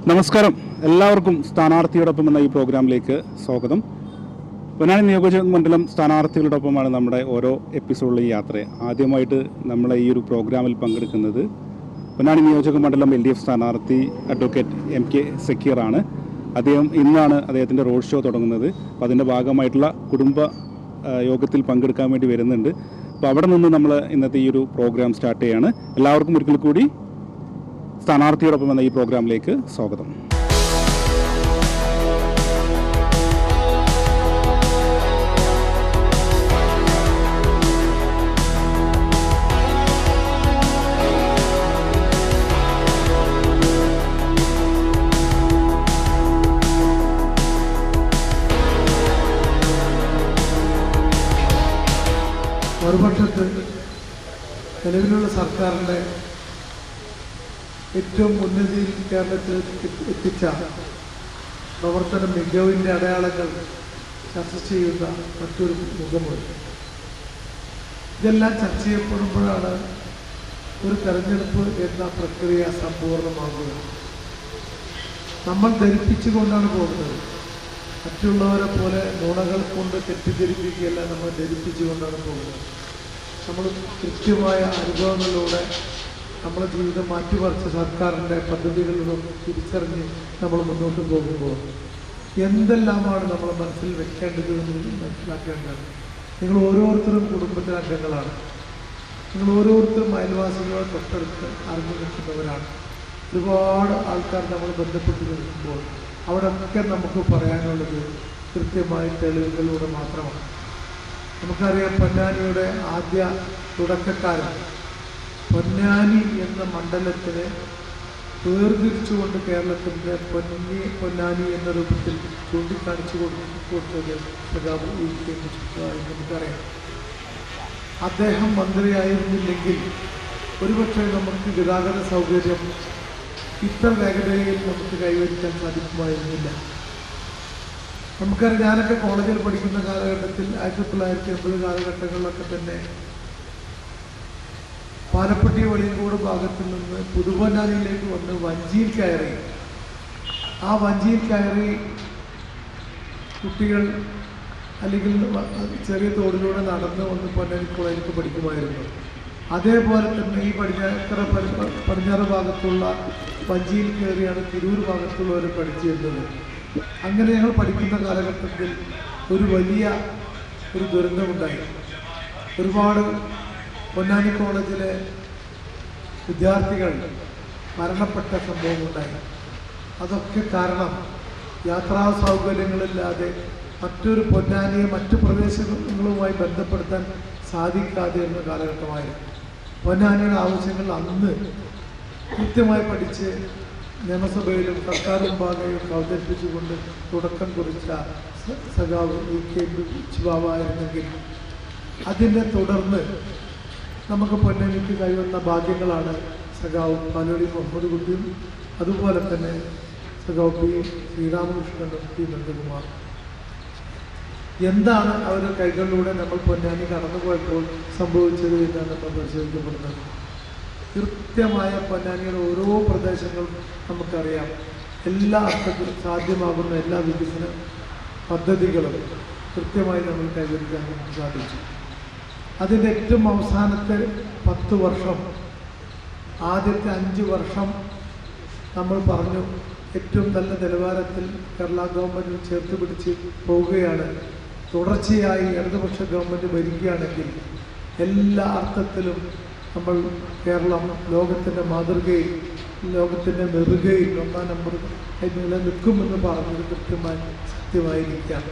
നമസ്കാരം, എല്ലാവർക്കും സ്ഥാനാർത്ഥിയോടൊപ്പം എന്ന ഈ പ്രോഗ്രാമിലേക്ക് സ്വാഗതം. പൊന്നാനി നിയോജക മണ്ഡലം സ്ഥാനാർത്ഥികളോടൊപ്പമാണ് നമ്മുടെ ഓരോ എപ്പിസോഡിലെ യാത്ര. ആദ്യമായിട്ട് നമ്മളെ ഈ ഒരു പ്രോഗ്രാമിൽ പങ്കെടുക്കുന്നത് പൊന്നാനി നിയോജക മണ്ഡലം LDF സ്ഥാനാർത്ഥി അഡ്വക്കേറ്റ് MK സക്കീറാണ്. ഇന്നാണ് അദ്ദേഹത്തിൻ്റെ റോഡ് ഷോ തുടങ്ങുന്നത്. അപ്പോൾ അതിൻ്റെ ഭാഗമായിട്ടുള്ള കുടുംബ യോഗത്തിൽ പങ്കെടുക്കാൻ വേണ്ടി വരുന്നുണ്ട്. അപ്പോൾ അവിടെ നിന്ന് നമ്മൾ ഇന്നത്തെ ഈ ഒരു പ്രോഗ്രാം സ്റ്റാർട്ട് ചെയ്യുകയാണ്. എല്ലാവർക്കും ഒരിക്കൽ കൂടി സ്ഥാനാർത്ഥിയോടൊപ്പം എന്ന ഈ പ്രോഗ്രാമിലേക്ക് സ്വാഗതം. മറുപക്ഷത്ത് നിലവിലുള്ള സർക്കാരിൻ്റെ ഏറ്റവും ഉന്നതിയിൽ കേരളത്തിൽ എത്തിച്ച പ്രവർത്തന മികവിൻ്റെ അടയാളങ്ങൾ ചർച്ച ചെയ്യുന്ന മറ്റൊരു മുഖമുണ്ട്. ഇതെല്ലാം ചർച്ച ചെയ്യപ്പെടുമ്പോഴാണ് ഒരു തെരഞ്ഞെടുപ്പ് എന്ന പ്രക്രിയ സമ്പൂർണ്ണമാകുന്നത്. നമ്മൾ ധരിപ്പിച്ചുകൊണ്ടാണ് പോകുന്നത്. മറ്റുള്ളവരെ പോലെ നുണകൾ കൊണ്ട് തെറ്റിദ്ധരിപ്പിക്കുകയല്ല, നമ്മൾ ധരിപ്പിച്ചുകൊണ്ടാണ് പോകുന്നത്. നമ്മൾ കൃത്യമായ അനുഭവങ്ങളിലൂടെ നമ്മളെ ജീവിതം മാറ്റിമറിച്ച സർക്കാരിൻ്റെ പദ്ധതികളിലും തിരിച്ചറിഞ്ഞ് നമ്മൾ മുന്നോട്ട് പോകുമ്പോൾ എന്തെല്ലാമാണ് നമ്മൾ മനസ്സിൽ വെക്കേണ്ടത് എന്ന് മനസ്സിലാക്കേണ്ടത്. നിങ്ങൾ ഓരോരുത്തരും കുടുംബത്തിലെ അംഗങ്ങളാണ്. നിങ്ങൾ ഓരോരുത്തരും അയൽവാസികളെ തൊട്ടടുത്ത് അറിഞ്ഞു നിൽക്കുന്നവരാണ്. ഒരുപാട് ആൾക്കാർ നമ്മൾ ബന്ധപ്പെട്ട് നിൽക്കുമ്പോൾ അവിടെയൊക്കെ നമുക്ക് പറയാനുള്ളത് കൃത്യമായ തെളിവുകളിലൂടെ മാത്രമാണ്. നമുക്കറിയാം, പൊന്നാനിയുടെ ആദ്യ തുടക്കക്കാരൻ പൊന്നാനി എന്ന മണ്ഡലത്തിനെ വേർതിരിച്ചുകൊണ്ട് കേരളത്തിൻ്റെ പൊന്നാനി എന്ന രൂപത്തിൽ ചൂണ്ടിക്കാണിച്ചു കൊടുത്തത് നമുക്കറിയാം. അദ്ദേഹം മന്ത്രിയായിരുന്നില്ലെങ്കിൽ ഒരുപക്ഷെ നമുക്ക് ഗതാഗത സൗകര്യം ഇത്ര വേഗതയിൽ നമുക്ക് കൈവരിക്കാൻ സാധിക്കുമായിരുന്നില്ല. നമുക്കറിയാം, ഞാനൊക്കെ കോളേജിൽ പഠിക്കുന്ന കാലഘട്ടത്തിൽ 1980 കാലഘട്ടങ്ങളിലൊക്കെ തന്നെ പാലപ്പെട്ടി വെളിയങ്കോട് ഭാഗത്തിൽ നിന്ന് പുതുപൊന്നാനിയിലേക്ക് വന്ന് വഞ്ചിയിൽ കയറി, ആ വഞ്ചിയിൽ കയറി കുട്ടികൾ അല്ലെങ്കിൽ ചെറിയ തോടിലൂടെ നടന്ന് വന്ന് പൊന്നാനി കോളേജിലേക്ക് പഠിക്കുമായിരുന്നു. അതേപോലെ തന്നെ ഈ പടിഞ്ഞാറ് ഭാഗത്തുള്ള വഞ്ചിയിൽ കയറിയാണ് തിരൂർ ഭാഗത്തുള്ളവർ പഠിച്ചിരുന്നത്. അങ്ങനെ ഞങ്ങൾ പഠിക്കുന്ന കാലഘട്ടത്തിൽ ഒരു വലിയ ദുരന്തമുണ്ടായി. ഒരുപാട് പൊന്നാനി കോളേജിലെ വിദ്യാർത്ഥികൾ മരണപ്പെട്ട സംഭവമുണ്ടായി. അതൊക്കെ കാരണം യാത്രാ സൗകര്യങ്ങളില്ലാതെ മറ്റൊരു പൊന്നാനിയെ മറ്റു പ്രദേശങ്ങളുമായി ബന്ധപ്പെടുത്താൻ സാധിക്കാതെ എന്ന കാലഘട്ടമായിരുന്നു. പൊന്നാനിയുടെ ആവശ്യങ്ങൾ അന്ന് കൃത്യമായി പഠിച്ച് നിയമസഭയിലും സർക്കാർ മുമ്പാകെയും അവതരിപ്പിച്ചുകൊണ്ട് തുടക്കം കുറിച്ച സഖാവ് ബാബായിരുന്നെങ്കിൽ അതിനെ തുടർന്ന് നമുക്ക് പൊന്നാനിക്ക് കൈവന്ന ഭാഗ്യങ്ങളാണ് സഖാവ് പാലോളി മുഹമ്മദ് കുട്ടിയും അതുപോലെ തന്നെ സഖാവ് P ശ്രീരാമകൃഷ്ണനും P നന്ദകുമാർ. എന്താണ് അവരുടെ കൈകളിലൂടെ നമ്മൾ പൊന്നാനി കടന്നുപോയപ്പോൾ സംഭവിച്ചത് എന്നാണ് നമ്മൾ പരിശോധിക്കപ്പെടുന്നത്. കൃത്യമായ പൊന്നാനിയുടെ ഓരോ പ്രദേശങ്ങളും നമുക്കറിയാം. എല്ലാ അർത്ഥത്തിലും സാധ്യമാകുന്ന എല്ലാ വികസന പദ്ധതികളും കൃത്യമായി നമ്മൾ കൈവരിക്കാൻ നമുക്ക് സാധിച്ചു. അതിൻ്റെ ഏറ്റവും അവസാനത്തെ 10 വർഷം, ആദ്യത്തെ 5 വർഷം നമ്മൾ പറഞ്ഞു ഏറ്റവും നല്ല നിലവാരത്തിൽ കേരള ഗവൺമെൻറ് ചേർത്ത് പിടിച്ച് പോവുകയാണ്. തുടർച്ചയായി ഇടതുപക്ഷ ഗവൺമെൻറ് ഭരിക്കുകയാണെങ്കിൽ എല്ലാ അർത്ഥത്തിലും നമ്മൾ കേരളം ലോകത്തിൻ്റെ മാതൃകയിൽ, ലോകത്തിൻ്റെ നെറുകയിൽ 1-ാം നമ്പർ നിലനിൽക്കുമെന്ന് പറഞ്ഞത് കൃത്യമായി സത്യമായിരിക്കാം.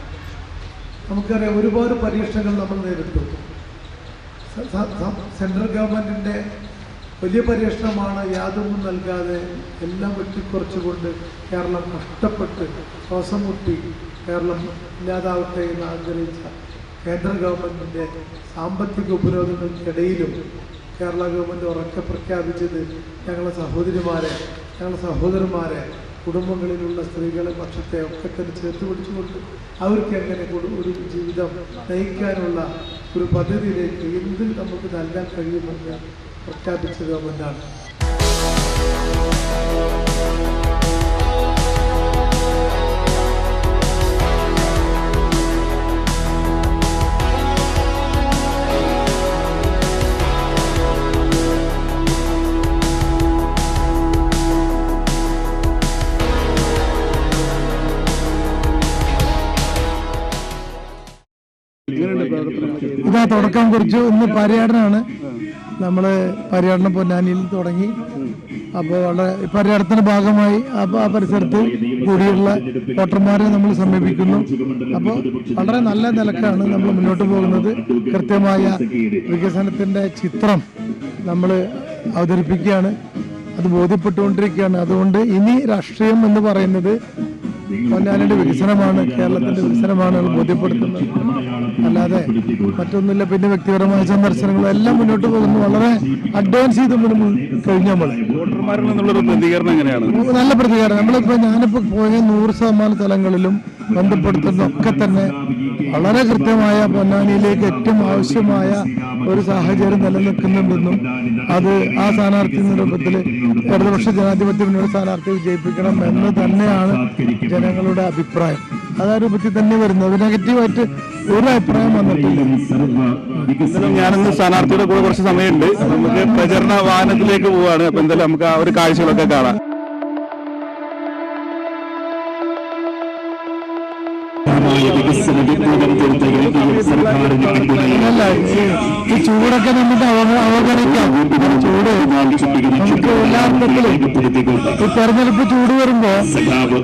നമുക്കറിയാം, ഒരുപാട് പരീക്ഷണങ്ങൾ നമ്മൾ നേരിട്ടു. സെൻട്രൽ ഗവൺമെൻറ്റിൻ്റെ വലിയ പരീക്ഷണമാണ് യാതൊന്നും നൽകാതെ എല്ലാം വെട്ടിക്കുറച്ചുകൊണ്ട് കേരളം കഷ്ടപ്പെട്ട് ശ്വാസം മുട്ടി കേരളം ഇല്ലാതാവട്ടെ എന്ന് ആഗ്രഹിച്ച കേന്ദ്ര ഗവൺമെൻറ്റിൻ്റെ സാമ്പത്തിക ഉപരോധങ്ങൾക്കിടയിലും കേരള ഗവൺമെൻറ് ഉറക്കെ പ്രഖ്യാപിച്ചത് ഞങ്ങളുടെ സഹോദരന്മാരെ കുടുംബങ്ങളിലുള്ള സ്ത്രീകളെ പക്ഷത്തെ ഒക്കെ തന്നെ ചേർത്ത് പിടിച്ചുകൊണ്ട് അവർക്ക് എങ്ങനെ ഒരു ജീവിതം നയിക്കാനുള്ള ഒരു പദ്ധതിയിലേക്ക് എന്ത് നമുക്ക് നൽകാൻ കഴിയുമെന്ന് പ്രഖ്യാപിച്ച ഗവൺമെൻറ്റാണ്. ഇതാ തുടക്കം കുറിച്ചു. ഇന്ന് പര്യടനമാണ്. നമ്മൾ പര്യടനം പൊന്നാനിയിൽ തുടങ്ങി. അപ്പോൾ വളരെ പര്യടനത്തിന്റെ ഭാഗമായി ആ പരിസരത്ത് കൂടിയുള്ള വോട്ടർമാരെ നമ്മൾ സമീപിക്കുന്നു. അപ്പോൾ വളരെ നല്ല നിലക്കാണ് നമ്മൾ മുന്നോട്ട് പോകുന്നത്. കൃത്യമായ വികസനത്തിന്റെ ചിത്രം നമ്മൾ അവതരിപ്പിക്കുകയാണ്. അത് ബോധ്യപ്പെട്ടുകൊണ്ടിരിക്കുകയാണ്. അതുകൊണ്ട് ഇനി രാഷ്ട്രീയം എന്ന് പറയുന്നത് പൊന്നാനിയുടെ വികസനമാണ്, കേരളത്തിന്റെ വികസനമാണ് ബോധ്യപ്പെടുത്തുന്നത്, അല്ലാതെ മറ്റൊന്നുമില്ല. പിന്നെ വ്യക്തിപരമായ സന്ദർശനങ്ങളും എല്ലാം മുന്നോട്ട് പോകുന്നു. വളരെ അഡ്വാൻസ് ചെയ്ത് കഴിഞ്ഞു. നമ്മൾ വോട്ടർമാരിൽ നിന്നുള്ളൊരു പ്രതികരണം എങ്ങനെയാണ്? നല്ല പ്രതികരണം. ഞാനിപ്പോ പോയ 100% സ്ഥലങ്ങളിലും ബന്ധപ്പെടുത്തുന്നതൊക്കെ തന്നെ വളരെ കൃത്യമായ പൊന്നാനിയിലേക്ക് ഏറ്റവും ആവശ്യമായ ഒരു സാഹചര്യം നിലനിൽക്കുന്നുണ്ടെന്നും അത് ആ സ്ഥാനാർത്ഥി രൂപത്തിൽ ഇടതുപക്ഷ ജനാധിപത്യ മുന്നണി സ്ഥാനാർത്ഥി വിജയിപ്പിക്കണം എന്ന് തന്നെയാണ് ജനങ്ങളുടെ അഭിപ്രായം. അതാ രൂപത്തിൽ തന്നെ വരുന്നത്. നെഗറ്റീവായിട്ട് ഒരു അഭിപ്രായം വന്നിട്ടില്ല. ഞാനിന്ന് സ്ഥാനാർത്ഥിയുടെ കൂടെ കുറച്ച് സമയമുണ്ട്. നമുക്ക് പ്രചരണ വാഹനത്തിലേക്ക് പോവാണ്. അപ്പൊ എന്തായാലും നമുക്ക് ആ ഒരു കാഴ്ചകളൊക്കെ കാണാം. ഈ ചൂടൊക്കെ നമുക്ക് അവഗണിക്കാം. ചൂട് നമുക്ക് എല്ലാത്തിലും ഈ തെരഞ്ഞെടുപ്പ് ചൂട് വരുമ്പോ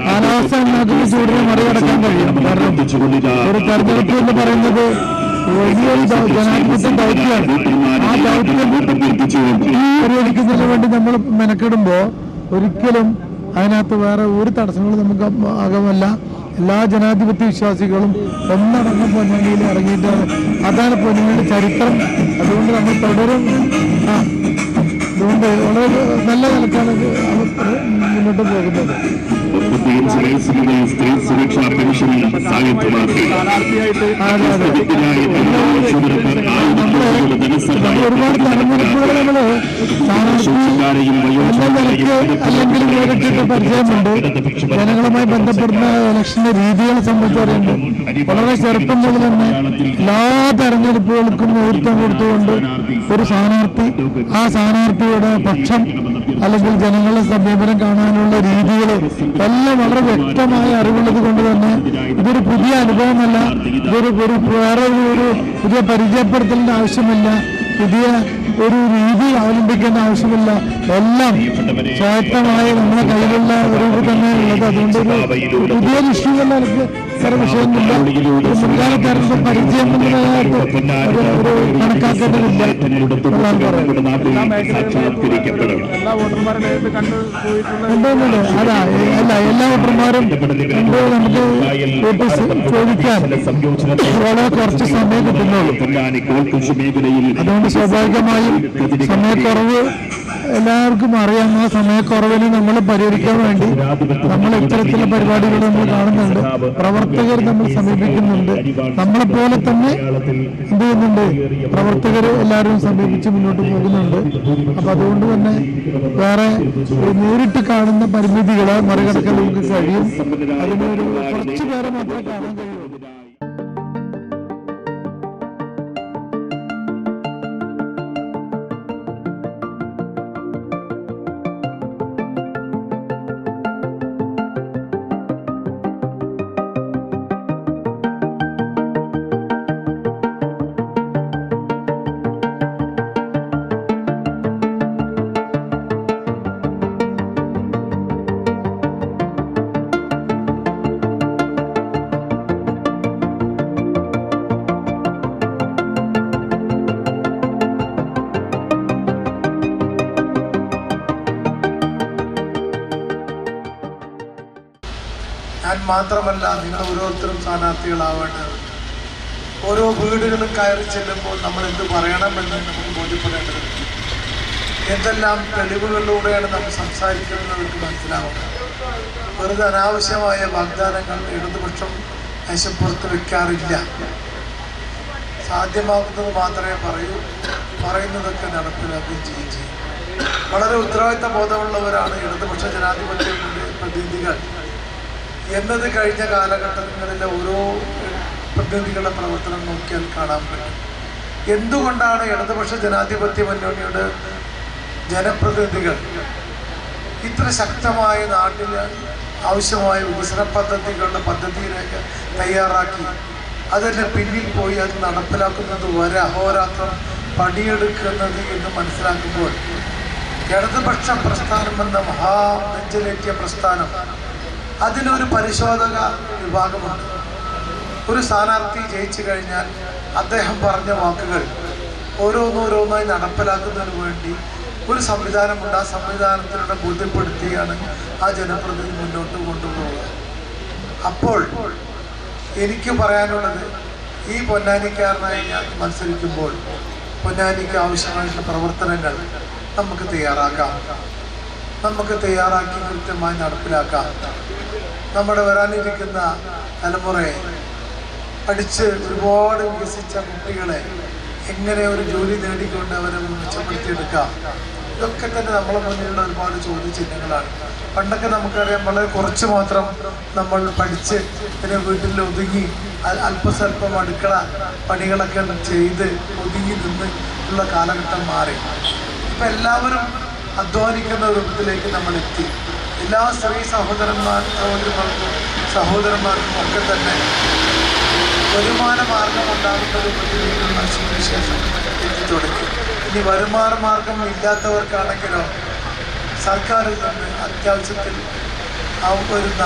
കാലാവസ്ഥ ഉണ്ടാക്കുന്ന ചൂടിനെ മറികടക്കാൻ കഴിയും. കാരണം ഒരു തെരഞ്ഞെടുപ്പ് എന്ന് പറയുന്നത് വലിയൊരു ജനാധിപത്യ ദൗത്യമാണ്. ആ ദൗത്യം പരിഹരിക്കുന്നതിന് വേണ്ടി നമ്മൾ മെനക്കെടുമ്പോ ഒരിക്കലും അതിനകത്ത് വേറെ ഒരു തടസ്സങ്ങളും നമുക്ക് ആകമല്ല. എല്ലാ ജനാധിപത്യ വിശ്വാസികളും ഒന്നടങ്കം പൊന്നാനിയിൽ ഇറങ്ങിയിട്ടാണ്. അതാണ് പൊന്നാനിയുടെ ചരിത്രം. അതുകൊണ്ട് നമ്മൾ തുടരും. അതുകൊണ്ട് വളരെ നല്ല നിലക്കാണ് മുന്നോട്ട് പോകുന്നത്. ഒരുപാട് തെരഞ്ഞെടുപ്പുകൾ നമ്മള് നിലയ്ക്ക് അല്ലെങ്കിൽ നേരിട്ടിട്ട് പരിചയമുണ്ട്. ജനങ്ങളുമായി ബന്ധപ്പെടുന്ന ഇലക്ഷന്റെ രീതികളെ സംബന്ധിച്ച് പറയുമ്പോൾ വളരെ ചെറുപ്പം മുതൽ തന്നെ എല്ലാ തെരഞ്ഞെടുപ്പുകൾക്കും നേതൃത്വം കൊടുത്തുകൊണ്ട് ഒരു സ്ഥാനാർത്ഥി ആ സ്ഥാനാർത്ഥിയുടെ പക്ഷം അല്ലെങ്കിൽ ജനങ്ങളെ സമീപനം കാണാനുള്ള രീതികൾ എല്ലാം വളരെ വ്യക്തമായ അറിവുള്ളത് കൊണ്ട് തന്നെ ഇതൊരു പുതിയ അനുഭവമല്ല. ഇതൊരു വേറെ ഒരു പുതിയ പരിചയപ്പെടുത്തലിന്റെ ആവശ്യമില്ല. പുതിയ ഒരു രീതി അവലംബിക്കേണ്ട ആവശ്യമില്ല. എല്ലാം സ്വായത്തമായ നമ്മുടെ കയ്യിലുള്ള ഒരു തന്നെയുള്ളത്. അതുകൊണ്ട് ഒരു പുതിയ ഇഷ്യൂ എന്ന നിലയ്ക്ക് ചില വിഷയമില്ല. ഒരു മുൻകാല തെരഞ്ഞെടുപ്പ് പരിചയം എന്നതിനകത്ത് ഒരു കണക്കാക്കേണ്ടതില്ല എന്നാണ് പറയുന്നത്. അതാ അല്ല, എല്ലാ വോട്ടർമാരും നമുക്ക് ചോദിക്കാൻ വളരെ കുറച്ച് സമയം കിട്ടുന്നുള്ളൂ. അതുകൊണ്ട് സ്വാഭാവികമായും സമയക്കുറവ് എല്ലാവർക്കും അറിയാം. ആ സമയക്കുറവിന് നമ്മൾ പരിഹരിക്കാൻ വേണ്ടി നമ്മൾ ഇത്തരത്തിലുള്ള പരിപാടികൾ നമ്മൾ കാണുന്നുണ്ട്. പ്രവർത്തകർ നമ്മൾ സമീപിക്കുന്നുണ്ട്. നമ്മളെപ്പോലെ തന്നെ എന്ത് ചെയ്യുന്നുണ്ട്, പ്രവർത്തകർ എല്ലാവരും സമീപിച്ച് മുന്നോട്ട് പോകുന്നുണ്ട്. അപ്പൊ അതുകൊണ്ട് തന്നെ വേറെ നേരിട്ട് കാണുന്ന പരിമിതികളെ മറികടക്കാൻ നമുക്ക് കഴിയും. അതിനൊരു കുറച്ചു പേരെ മാത്രമേ കാണാൻ കഴിയൂ. ഞാൻ മാത്രമല്ല, നിങ്ങൾ ഓരോരുത്തരും സ്ഥാനാർത്ഥികളാവേണ്ടത്. ഓരോ വീടുകളും കയറി ചെല്ലുമ്പോൾ നമ്മൾ എന്ത് പറയണമെന്ന് നമുക്ക് ബോധ്യപ്പെടേണ്ടതുണ്ട്. എന്തെല്ലാം തെളിവുകളിലൂടെയാണ് നമ്മൾ സംസാരിക്കുന്നത് അവർക്ക് മനസ്സിലാവുക. വെറുതെ അനാവശ്യമായ വാഗ്ദാനങ്ങൾ ഇടതുപക്ഷം മേശപ്പുറത്ത് വെക്കാറില്ല. സാധ്യമാകുന്നത് മാത്രമേ പറയൂ, പറയുന്നതൊക്കെ നടപ്പിലാക്കുകയും ചെയ്യും. വളരെ ഉത്തരവാദിത്ത ബോധമുള്ളവരാണ് ഇടതുപക്ഷ ജനാധിപത്യ പ്രതിനിധികൾ എന്നത് കഴിഞ്ഞ കാലഘട്ടങ്ങളിലെ ഓരോ പ്രതിനിധികളുടെ പ്രവർത്തനം നോക്കിയാൽ കാണാൻ പറ്റും. എന്തുകൊണ്ടാണ് ഇടതുപക്ഷ ജനാധിപത്യ മുന്നണിയുടെ ജനപ്രതിനിധികൾ ഇത്ര ശക്തമായ നാട്ടിൽ ആവശ്യമായ വികസന പദ്ധതികളുടെ പദ്ധതിയിലേക്ക് തയ്യാറാക്കി അതിൻ്റെ പിന്നിൽ പോയി അത് നടപ്പിലാക്കുന്നത് വരെ അഹോരാത്രം പണിയെടുക്കുന്നത് എന്ന് മനസ്സിലാക്കുമ്പോൾ ഇടതുപക്ഷ പ്രസ്ഥാനം എന്ന മഹാനെഞ്ചലേറ്റിയ പ്രസ്ഥാനം അതിനൊരു പരിശോധക വിഭാഗമുണ്ട്. ഒരു സ്ഥാനാർത്ഥി ജയിച്ചു കഴിഞ്ഞാൽ അദ്ദേഹം പറഞ്ഞ വാക്കുകൾ ഓരോന്നോരോന്നായി നടപ്പിലാക്കുന്നതിന് വേണ്ടി ഒരു സംവിധാനമുണ്ട്. ആ സംവിധാനത്തിലൂടെ ബോധ്യപ്പെടുത്തിയാണ് ആ ജനപ്രതിനിധി മുന്നോട്ട് കൊണ്ടുപോകുക. അപ്പോൾ എനിക്ക് പറയാനുള്ളത്, ഈ പൊന്നാനിക്കാരനായി ഞാൻ മത്സരിക്കുമ്പോൾ പൊന്നാനിക്ക് ആവശ്യമായിട്ടുള്ള പ്രവർത്തനങ്ങൾ നമുക്ക് തയ്യാറാക്കി കൃത്യമായി നടപ്പിലാക്കാം. നമ്മുടെ വരാനിരിക്കുന്ന തലമുറയെ പഠിച്ച് ഒരുപാട് വികസിച്ച കുട്ടികളെ എങ്ങനെ ഒരു ജോലി നേടിക്കൊണ്ട് അവരെ മെച്ചപ്പെടുത്തിയെടുക്കാം, ഇതൊക്കെ തന്നെ നമ്മളെ മുന്നിലുള്ള ഒരുപാട് ചോദ്യചിഹ്നങ്ങളാണ്. പണ്ടൊക്കെ നമുക്കറിയാം, വളരെ കുറച്ച് മാത്രം നമ്മൾ പഠിച്ച് പിന്നെ വീട്ടിൽ ഒതുങ്ങി അല്പസ്വല്പം അടുക്കള പണികളൊക്കെ ചെയ്ത് ഒതുങ്ങി നിന്ന് ഉള്ള കാലഘട്ടം മാറി. ഇപ്പം എല്ലാവരും അധ്വാനിക്കുന്ന രൂപത്തിലേക്ക് നമ്മൾ എത്തി. എല്ലാ സ്ത്രീ സഹോദരന്മാർക്കും ഒക്കെ തന്നെ വരുമാന മാർഗം ഉണ്ടാകുന്ന രൂപത്തിലേക്കുള്ള സുവിശേഷം എത്തിത്തുടങ്ങി. ഇനി വരുമാന മാർഗം ഇല്ലാത്തവർക്കാണെങ്കിലോ സർക്കാരിൽ നിന്ന് അത്യാവശ്യത്തിൽ വരുന്ന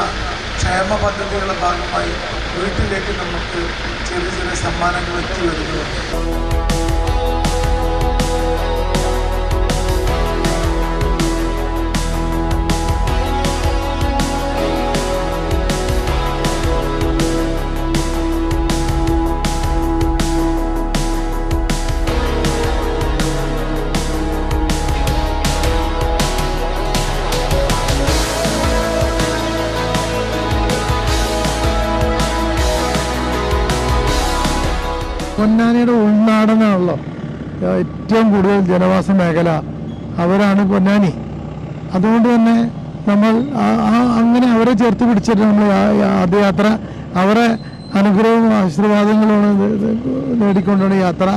ക്ഷേമ പദ്ധതികളുടെ ഭാഗമായി വീട്ടിലേക്ക് നമുക്ക് ചെറിയ ചെറിയ സമ്മാനങ്ങൾ എത്തി വരുന്നുണ്ട്. പൊന്നാനിയുടെ ഉൾനാടനാണല്ലോ ഏറ്റവും കൂടുതൽ ജനവാസ മേഖല, അവരാണ് പൊന്നാനി. അതുകൊണ്ട് തന്നെ നമ്മൾ അങ്ങനെ അവരെ ചേർത്ത് പിടിച്ചിട്ട് നമ്മൾ ആദ്യയാത്ര അവരെ അനുഗ്രഹവും ആശീർവാദങ്ങളുമാണ് നേടിക്കൊണ്ടാണ് യാത്ര.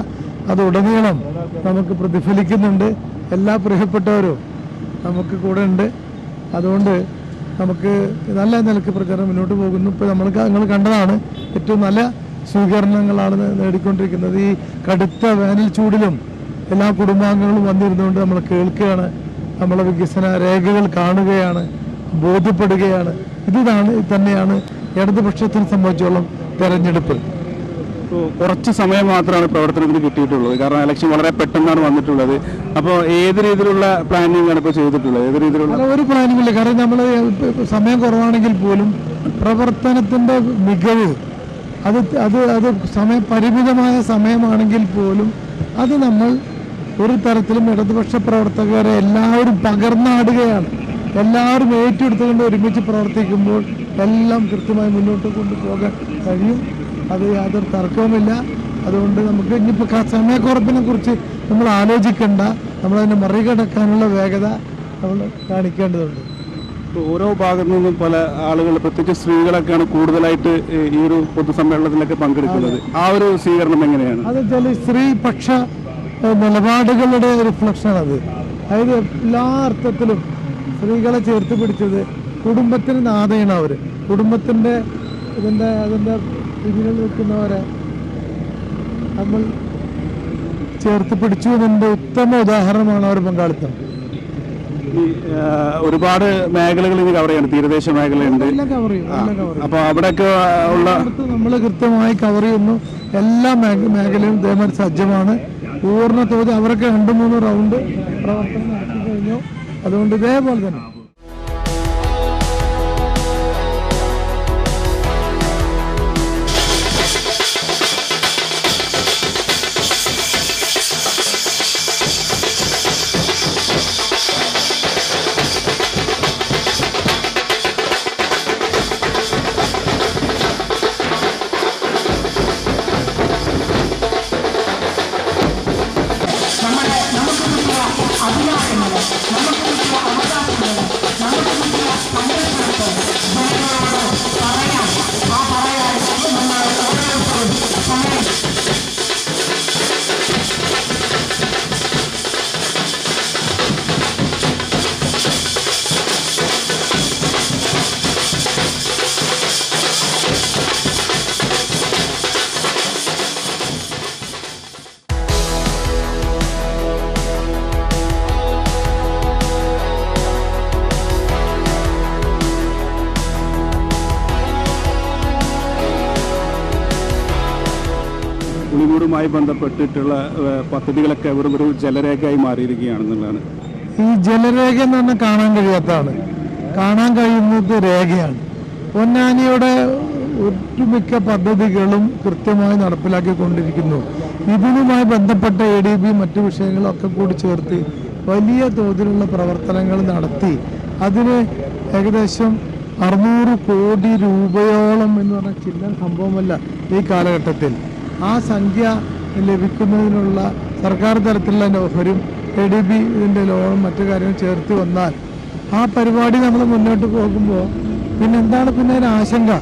അത് ഉടനീളം നമുക്ക് പ്രതിഫലിക്കുന്നുണ്ട്. എല്ലാ പ്രിയപ്പെട്ടവരും നമുക്ക് കൂടെ ഉണ്ട്. അതുകൊണ്ട് നമുക്ക് നല്ല നിലക്ക് പ്രചാരണം മുന്നോട്ട് പോകുന്നു. ഇപ്പോൾ നിങ്ങൾ കണ്ടതാണ്, ഏറ്റവും നല്ല സ്വീകരണങ്ങളാണ് നേടിക്കൊണ്ടിരിക്കുന്നത്. ഈ കടുത്ത വേനൽ ചൂടിലും എല്ലാ കുടുംബാംഗങ്ങളും വന്നിരുന്നുകൊണ്ട് നമ്മൾ കേൾക്കുകയാണ്, നമ്മളെ വികസന രേഖകൾ കാണുകയാണ്, ബോധ്യപ്പെടുകയാണ്. തന്നെയാണ് ഇടതുപക്ഷത്തിനെ സംബന്ധിച്ചോളം തെരഞ്ഞെടുപ്പ്. കുറച്ച് സമയം മാത്രമാണ് പ്രവർത്തനത്തിന് കിട്ടിയിട്ടുള്ളത്. കാരണം ഇലക്ഷൻ വളരെ പെട്ടെന്നാണ് വന്നിട്ടുള്ളത്. അപ്പോൾ ഏത് രീതിയിലുള്ള പ്ലാനിംഗ് ആണ് ഇപ്പോൾ ചെയ്തിട്ടുള്ളത്? ഏത് രീതിയിലുള്ള ഒരു പ്ലാനിംഗ് ഇല്ല. കാരണം നമ്മൾ സമയം കുറവാണെങ്കിൽ പോലും പ്രവർത്തനത്തിൻ്റെ മികവ് അത് പരിമിതമായ സമയമാണെങ്കിൽ പോലും അത് നമ്മൾ ഒരു തരത്തിലും ഇടതുപക്ഷ പ്രവർത്തകരെ എല്ലാവരും പകർന്നാടുകയാണ്. എല്ലാവരും ഏറ്റെടുത്തുകൊണ്ട് ഒരുമിച്ച് പ്രവർത്തിക്കുമ്പോൾ എല്ലാം കൃത്യമായി മുന്നോട്ട് കൊണ്ടുപോകാൻ കഴിയും. അത് യാതൊരു തർക്കവുമില്ല. അതുകൊണ്ട് നമുക്ക് ഇനിയിപ്പോൾ സമയക്കുറപ്പിനെ കുറിച്ച് നമ്മൾ ആലോചിക്കേണ്ട, നമ്മളതിനെ മറികടക്കാനുള്ള വേഗത നമ്മൾ കാണിക്കേണ്ടതുണ്ട്. ഓരോ ഭാഗത്തു നിന്നും പല ആളുകൾ, പ്രത്യേകിച്ച് സ്ത്രീകളൊക്കെയാണ് കൂടുതലായിട്ട് ഈ ഒരു പൊതുസമ്മേളനത്തിലൊക്കെ പങ്കെടുക്കുന്നത്. ആ ഒരു സ്വീകരണം എങ്ങനെയാണ്? അത് വെച്ചാൽ സ്ത്രീപക്ഷ നിലപാടുകളുടെ റിഫ്ലക്ഷനാണത്. അതായത് എല്ലാ അർത്ഥത്തിലും സ്ത്രീകളെ ചേർത്ത് പിടിച്ചത് കുടുംബത്തിന് നാഥയാണ് അവർ. കുടുംബത്തിൻ്റെ അതിൻ്റെ പിന്നിൽ നിൽക്കുന്നവരെ നമ്മൾ ചേർത്ത് പിടിച്ചു എന്നതിൻ്റെ ഉത്തമ ഉദാഹരണമാണ് അവർ പങ്കാളിത്തം. ഒരുപാട് മേഖലകൾ ഇനി കവർ ചെയ്യണം. തീരദേശ മേഖലയുണ്ട്. അപ്പൊ അവിടെയൊക്കെ ഉള്ള നമ്മൾ കൃത്യമായി കവർ ചെയ്യുന്നു. എല്ലാ മേഖലയും ഇതേമാതിരി സജ്ജമാണ്. പൂർണ്ണ തോതിൽ അവരൊക്കെ 2-3 റൗണ്ട് പ്രവർത്തനം നടത്തി കഴിഞ്ഞു. അതുകൊണ്ട് ഇതേപോലെ തന്നെ നമുക്ക് കിട്ടിയ അവകാശങ്ങൾ, നമുക്ക് കിട്ടിയ അവകാശങ്ങൾ പുളിമൂടുമായി ബന്ധപ്പെട്ടിട്ടുള്ള പദ്ധതികളൊക്കെ ഒരു ജലരേഖയായി മാറിയിരിക്കുകയാണെന്നുള്ളതാണ്. ഈ ജലരേഖ എന്ന് പറഞ്ഞാൽ കാണാൻ കഴിയാത്തതാണ്, കാണാൻ കഴിയുന്നത് രേഖയാണ്. പൊന്നാനിയുടെ ഒട്ടുമിക്ക പദ്ധതികളും കൃത്യമായി നടപ്പിലാക്കിക്കൊണ്ടിരിക്കുന്നു. ഇതിനുമായി ബന്ധപ്പെട്ട ADB മറ്റു വിഷയങ്ങളൊക്കെ കൂടി ചേർത്ത് വലിയ തോതിലുള്ള പ്രവർത്തനങ്ങൾ നടത്തി അതിന് ഏകദേശം 600 കോടി രൂപയോളം എന്ന് പറഞ്ഞാൽ ചില്ലറ സംഭവമല്ല ഈ കാലഘട്ടത്തിൽ. ആ സംഖ്യ ലഭിക്കുന്നതിനുള്ള സർക്കാർ തലത്തിലുള്ള ഓഫരും ADB ഇതിൻ്റെ ലോണും മറ്റു കാര്യങ്ങളും ചേർത്ത് വന്നാൽ ആ പരിപാടി നമ്മൾ മുന്നോട്ട് പോകുമ്പോൾ പിന്നെ എന്താണ് പിന്നെ ഒരു ആശങ്ക,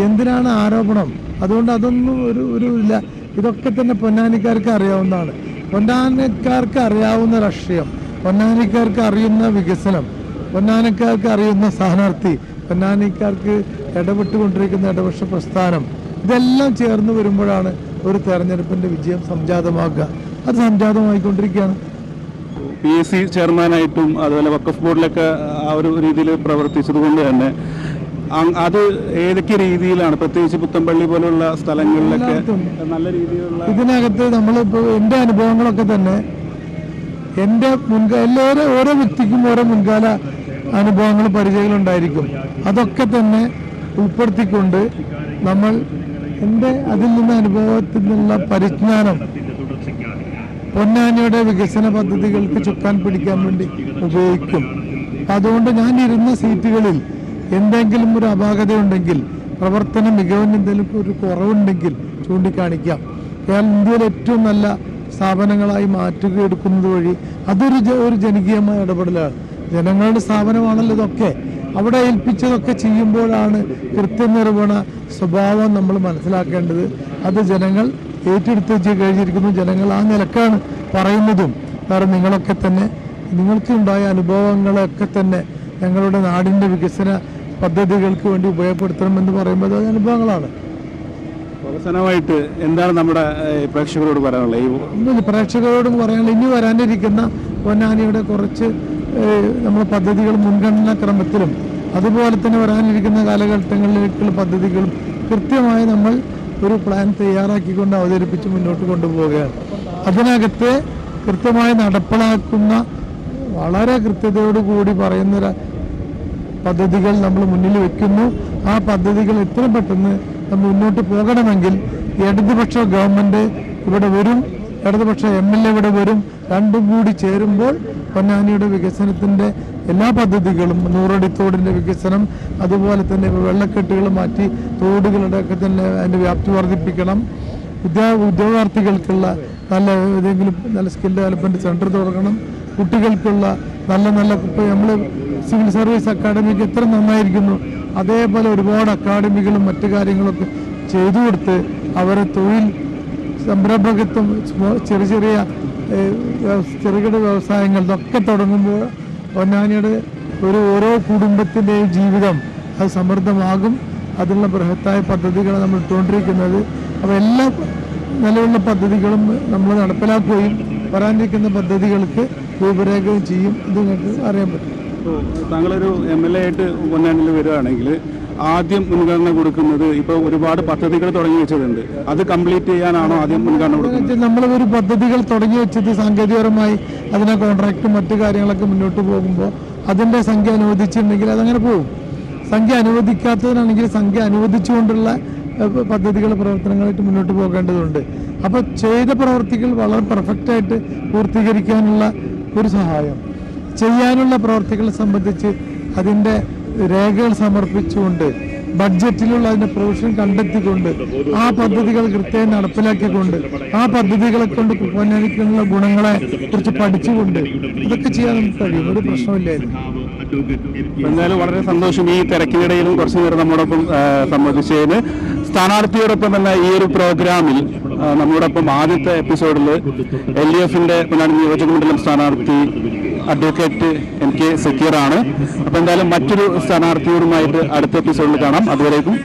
എന്തിനാണ് ആരോപണം? അതുകൊണ്ട് അതൊന്നും ഒരു ഇല്ല. ഇതൊക്കെ തന്നെ പൊന്നാനിക്കാർക്ക് അറിയാവുന്നതാണ്. പൊന്നാനിക്കാർക്ക് അറിയാവുന്ന രാഷ്ട്രീയം, പൊന്നാനിക്കാർക്ക് അറിയുന്ന വികസനം, പൊന്നാനിക്കാർക്ക് അറിയുന്ന സ്ഥാനാർത്ഥി, പൊന്നാനിക്കാർക്ക് ഇടപെട്ടുകൊണ്ടിരിക്കുന്ന ഇടപക്ഷ പ്രസ്ഥാനം, ഇതെല്ലാം ചേർന്ന് വരുമ്പോഴാണ് ഒരു തെരഞ്ഞെടുപ്പിൻ്റെ വിജയം സംജാതമാക്കുക. അത് സംജാതമായിക്കൊണ്ടിരിക്കുകയാണ്. PSC ചെയർമാനായിട്ടും അതുപോലെ വഖഫ് ബോർഡിലൊക്കെ ആ ഒരു രീതിയിൽ പ്രവർത്തിച്ചത് കൊണ്ട് തന്നെ അത് ഏതൊക്കെ രീതിയിലാണ്, പ്രത്യേകിച്ച് പുത്തമ്പള്ളി പോലുള്ള സ്ഥലങ്ങളിലൊക്കെ നല്ല രീതിയിലുള്ള ഇതിനകത്ത് നമ്മളിപ്പോൾ എൻ്റെ അനുഭവങ്ങളൊക്കെ തന്നെ എൻ്റെ ഓരോ വ്യക്തിക്കും ഓരോ മുൻകാല അനുഭവങ്ങൾ പരിചയങ്ങളുണ്ടായിരിക്കും. അതൊക്കെ തന്നെ ഉൾപ്പെടുത്തിക്കൊണ്ട് നമ്മൾ അതിൽ നിന്ന് അനുഭവത്തിൽ നിന്നുള്ള പരിജ്ഞാനം പൊന്നാനിയുടെ വികസന പദ്ധതികൾക്ക് ചുക്കാൻ പിടിക്കാൻ വേണ്ടി ഉപയോഗിക്കും. അതുകൊണ്ട് ഞാൻ ഇരുന്ന സീറ്റുകളിൽ എന്തെങ്കിലും ഒരു അപാകതയുണ്ടെങ്കിൽ, പ്രവർത്തന മികവിന് എന്തെങ്കിലും ഒരു കുറവുണ്ടെങ്കിൽ ചൂണ്ടിക്കാണിക്കാം. ഇന്ത്യയിലെ ഏറ്റവും നല്ല സ്ഥാപനങ്ങളായി മാറ്റുക എടുക്കുന്നത് വഴി അതൊരു ജനകീയമായ ഇടപെടലാണ്. ജനങ്ങളുടെ സ്ഥാപനമാണല്ലോ ഇതൊക്കെ. അവിടെ ഏൽപ്പിച്ചതൊക്കെ ചെയ്യുമ്പോഴാണ് കൃത്യനിർവഹണ സ്വഭാവം നമ്മൾ മനസ്സിലാക്കേണ്ടത്. അത് ജനങ്ങൾ ഏറ്റെടുത്ത് കഴിഞ്ഞിരിക്കുന്നു. ജനങ്ങൾ ആ നിലക്കാണ് പറയുന്നതും. കാരണം നിങ്ങളൊക്കെ തന്നെ നിങ്ങൾക്കുണ്ടായ അനുഭവങ്ങളൊക്കെ തന്നെ ഞങ്ങളുടെ നാടിൻ്റെ വികസന പദ്ധതികൾക്ക് വേണ്ടി ഉപയോഗപ്പെടുത്തണമെന്ന് പറയുമ്പോൾ അത് അനുഭവങ്ങളാണ്. അവസാനമായിട്ട് എന്താണ് നമ്മുടെ പ്രേക്ഷകരോട് പറയാനുള്ളത്? പ്രേക്ഷകരോടും പറയാനുള്ളത്, ഇനി വരാനിരിക്കുന്ന പൊന്നാനിയുടെ കുറച്ച് നമ്മുടെ പദ്ധതികൾ മുൻഗണനാ ക്രമത്തിലും അതുപോലെ തന്നെ വരാനിരിക്കുന്ന കാലഘട്ടങ്ങളിലേക്കുള്ള പദ്ധതികളും കൃത്യമായി നമ്മൾ ഒരു പ്ലാൻ തയ്യാറാക്കിക്കൊണ്ട് അവതരിപ്പിച്ച് മുന്നോട്ട് കൊണ്ടുപോവുകയാണ്. അതിനകത്ത് കൃത്യമായി നടപ്പിലാക്കുന്ന വളരെ കൃത്യതയോടുകൂടി പറയുന്ന പദ്ധതികൾ നമ്മൾ മുന്നിൽ വെക്കുന്നു. ആ പദ്ധതികൾ എത്രയും പെട്ടെന്ന് നമ്മൾ മുന്നോട്ട് പോകണമെങ്കിൽ ഇടതുപക്ഷ ഗവൺമെൻറ് ഇവിടെ വരും, ഇടതുപക്ഷ MLA ഇവിടെ വരും. രണ്ടും കൂടി ചേരുമ്പോൾ പൊന്നാനിയുടെ വികസനത്തിൻ്റെ എല്ലാ പദ്ധതികളും, 100 അടി തോടിൻ്റെ വികസനം, അതുപോലെ തന്നെ വെള്ളക്കെട്ടുകൾ മാറ്റി തോടുകളുടെ ഒക്കെ തന്നെ അതിൻ്റെ വ്യാപ്തി വർദ്ധിപ്പിക്കണം. ഉദ്യോഗാർത്ഥികൾക്കുള്ള ഏതെങ്കിലും നല്ല സ്കിൽ ഡെവലപ്മെൻറ്റ് സെൻറ്റർ തുടങ്ങണം. കുട്ടികൾക്കുള്ള നല്ല ഇപ്പോൾ നമ്മൾ സിവിൽ സർവീസ് അക്കാഡമിക്ക് എത്ര നന്നായിരിക്കുന്നു, അതേപോലെ ഒരുപാട് അക്കാഡമികളും മറ്റു കാര്യങ്ങളൊക്കെ ചെയ്തു കൊടുത്ത് അവരെ തൊഴിൽ സംരംഭകത്വം, ചെറിയ ചെറുകിട വ്യവസായങ്ങൾ ഇതൊക്കെ തുടങ്ങുമ്പോൾ പൊന്നാനിയുടെ ഓരോ കുടുംബത്തിൻ്റെയും ജീവിതം അത് സമൃദ്ധമാകും. അതിനുള്ള ബൃഹത്തായ പദ്ധതികൾ നമ്മൾ ഇട്ടുകൊണ്ടിരിക്കുന്നത്. അപ്പോൾ എല്ലാ നിലവിലുള്ള പദ്ധതികളും നമ്മൾ നടപ്പിലാക്കുകയും വരാനിരിക്കുന്ന പദ്ധതികൾക്ക് രൂപരേഖയും ചെയ്യും. ഇത് നിങ്ങൾക്ക് അറിയാൻ പറ്റും. താങ്കളൊരു MLA ആയിട്ട് പൊന്നാനിയിൽ വരികയാണെങ്കിൽ ആദ്യം മുൻഗണന കൊടുക്കുന്നത്, ഇപ്പോൾ ഒരുപാട് പദ്ധതികൾ തുടങ്ങി വെച്ചതുണ്ട്, അത് കംപ്ലീറ്റ് ചെയ്യാനാണോ ആദ്യം മുൻഗണന കൊടുക്കുന്നത്? നമ്മൾ ഒരു പദ്ധതികൾ തുടങ്ങി വെച്ചത് സാങ്കേതികപരമായി അതിനെ കോൺട്രാക്റ്റും മറ്റു കാര്യങ്ങളൊക്കെ മുന്നോട്ട് പോകുമ്പോൾ അതിൻ്റെ സംഖ്യ അനുവദിച്ചിട്ടുണ്ടെങ്കിൽ അതങ്ങനെ പോകും. സംഖ്യ അനുവദിക്കാത്തതിനാണെങ്കിൽ സംഖ്യ അനുവദിച്ചുകൊണ്ടുള്ള പദ്ധതികൾ പ്രവർത്തനങ്ങളായിട്ട് മുന്നോട്ട് പോകേണ്ടതുണ്ട്. അപ്പോൾ ചെയ്ത പ്രവർത്തികൾ വളരെ പെർഫെക്റ്റായിട്ട് പൂർത്തീകരിക്കാനുള്ള ഒരു സഹായം, ചെയ്യാനുള്ള പ്രവർത്തികളെ സംബന്ധിച്ച് അതിൻ്റെ രേഖകൾ സമർപ്പിച്ചുകൊണ്ട് ബഡ്ജറ്റിലുള്ള അതിൻ്റെ പ്രൊവിഷൻ കണ്ടെത്തിക്കൊണ്ട് ആ പദ്ധതികൾ കൃത്യമായി നടപ്പിലാക്കിക്കൊണ്ട് ആ പദ്ധതികളെ കൊണ്ട് പൊന്നാനിക്കുള്ള ഗുണങ്ങളെ കുറിച്ച് പഠിച്ചുകൊണ്ട് ഇതൊക്കെ ചെയ്യാൻ നമുക്ക് കഴിയും. ഒരു പ്രശ്നമില്ലായിരുന്നു. എന്തായാലും വളരെ സന്തോഷം. ഈ തിരക്കിനിടയിലും കുറച്ചു നേരം നമ്മോടൊപ്പം സംബന്ധിച്ചതിന്. സ്ഥാനാർത്ഥിയോടൊപ്പം തന്നെ ഈ ഒരു പ്രോഗ്രാമിൽ നമ്മളോടൊപ്പം ആദ്യത്തെ എപ്പിസോഡിൽ LDFിൻ്റെ പൊന്നാനി നിയോജകമണ്ഡലം സ്ഥാനാർത്ഥി അഡ്വക്കേറ്റ് NK സക്കീറാണ്. അപ്പോൾ എന്തായാലും മറ്റൊരു സ്ഥാനാർത്ഥിയോടുമായിട്ട് അടുത്ത എപ്പിസോഡിൽ കാണാം. അതുവരേക്കും